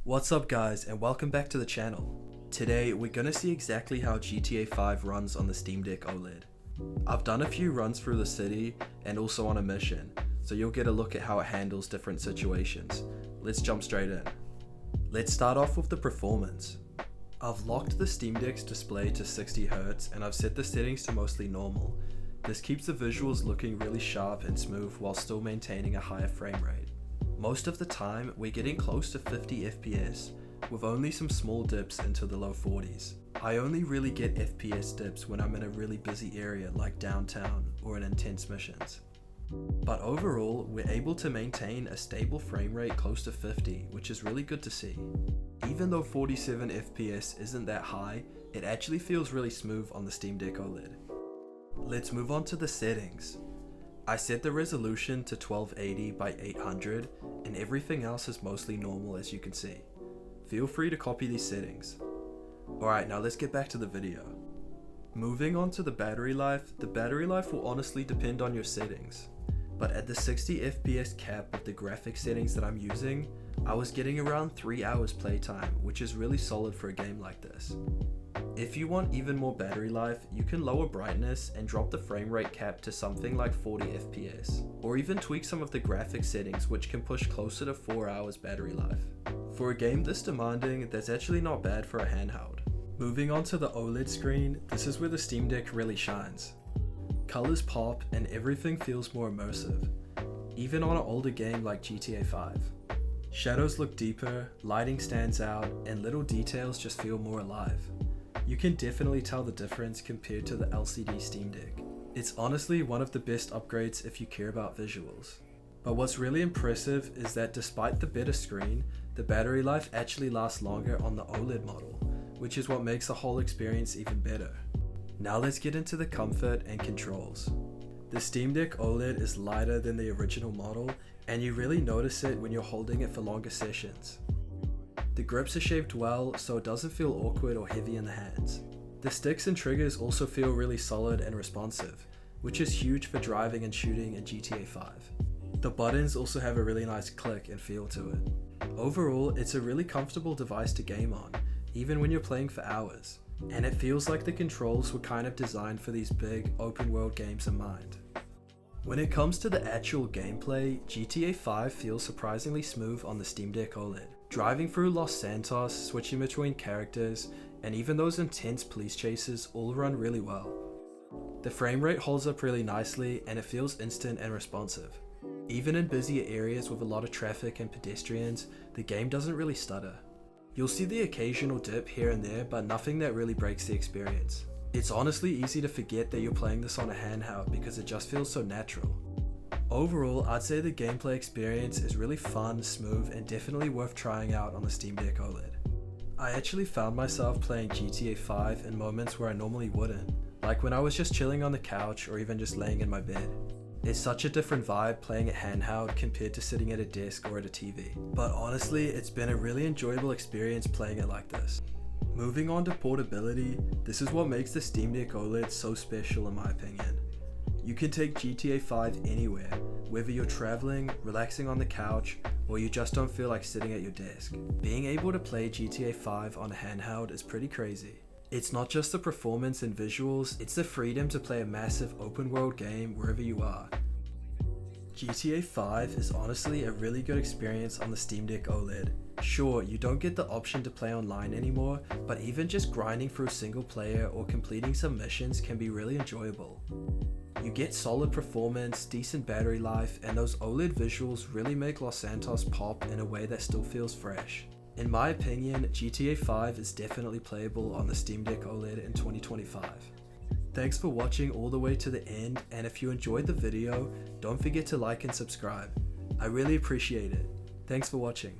What's up guys, and welcome back to the channel. Today we're gonna see exactly how GTA 5 runs on the Steam Deck OLED. I've done a few runs through the city and also on a mission, so you'll get a look at how it handles different situations. Let's jump straight in. Let's start off with the performance. I've locked the Steam Deck's display to 60Hz and I've set the settings to mostly normal. This keeps the visuals looking really sharp and smooth while still maintaining a higher frame rate. Most of the time, we're getting close to 50 FPS, with only some small dips into the low 40s. I only really get FPS dips when I'm in a really busy area like downtown or in intense missions. But overall, we're able to maintain a stable frame rate close to 50, which is really good to see. Even though 47 FPS isn't that high, it actually feels really smooth on the Steam Deck OLED. Let's move on to the settings. I set the resolution to 1280 by 800 and everything else is mostly normal, as you can see. Feel free to copy these settings. Alright, now let's get back to the video. Moving on to the battery life will honestly depend on your settings. But at the 60 FPS cap with the graphic settings that I'm using, I was getting around 3 hours playtime, which is really solid for a game like this. If you want even more battery life, you can lower brightness and drop the frame rate cap to something like 40 FPS, or even tweak some of the graphic settings which can push closer to 4 hours battery life. For a game this demanding, that's actually not bad for a handheld. Moving on to the OLED screen, this is where the Steam Deck really shines. Colors pop and everything feels more immersive, even on an older game like GTA 5. Shadows look deeper, lighting stands out, and little details just feel more alive. You can definitely tell the difference compared to the LCD Steam Deck. It's honestly one of the best upgrades if you care about visuals. But what's really impressive is that despite the better screen, the battery life actually lasts longer on the OLED model, which is what makes the whole experience even better. Now let's get into the comfort and controls. The Steam Deck OLED is lighter than the original model, and you really notice it when you're holding it for longer sessions. The grips are shaped well, so it doesn't feel awkward or heavy in the hands. The sticks and triggers also feel really solid and responsive, which is huge for driving and shooting in GTA 5. The buttons also have a really nice click and feel to it. Overall, it's a really comfortable device to game on, even when you're playing for hours, and it feels like the controls were kind of designed for these big, open world games in mind. When it comes to the actual gameplay, GTA 5 feels surprisingly smooth on the Steam Deck OLED. Driving through Los Santos, switching between characters, and even those intense police chases all run really well. The frame rate holds up really nicely and it feels instant and responsive. Even in busier areas with a lot of traffic and pedestrians, the game doesn't really stutter. You'll see the occasional dip here and there, but nothing that really breaks the experience. It's honestly easy to forget that you're playing this on a handheld because it just feels so natural. Overall, I'd say the gameplay experience is really fun, smooth, and definitely worth trying out on the Steam Deck OLED. I actually found myself playing GTA 5 in moments where I normally wouldn't, like when I was just chilling on the couch or even just laying in my bed. It's such a different vibe playing it handheld compared to sitting at a desk or at a TV. But honestly, it's been a really enjoyable experience playing it like this. Moving on to portability, this is what makes the Steam Deck OLED so special in my opinion. You can take GTA 5 anywhere, whether you're traveling, relaxing on the couch, or you just don't feel like sitting at your desk. Being able to play GTA 5 on a handheld is pretty crazy. It's not just the performance and visuals, it's the freedom to play a massive open world game wherever you are. GTA 5 is honestly a really good experience on the Steam Deck OLED. Sure, you don't get the option to play online anymore, but even just grinding through single player or completing some missions can be really enjoyable. You get solid performance, decent battery life, and those OLED visuals really make Los Santos pop in a way that still feels fresh. In my opinion, GTA 5 is definitely playable on the Steam Deck OLED in 2025. Thanks for watching all the way to the end, and if you enjoyed the video, don't forget to like and subscribe. I really appreciate it. Thanks for watching.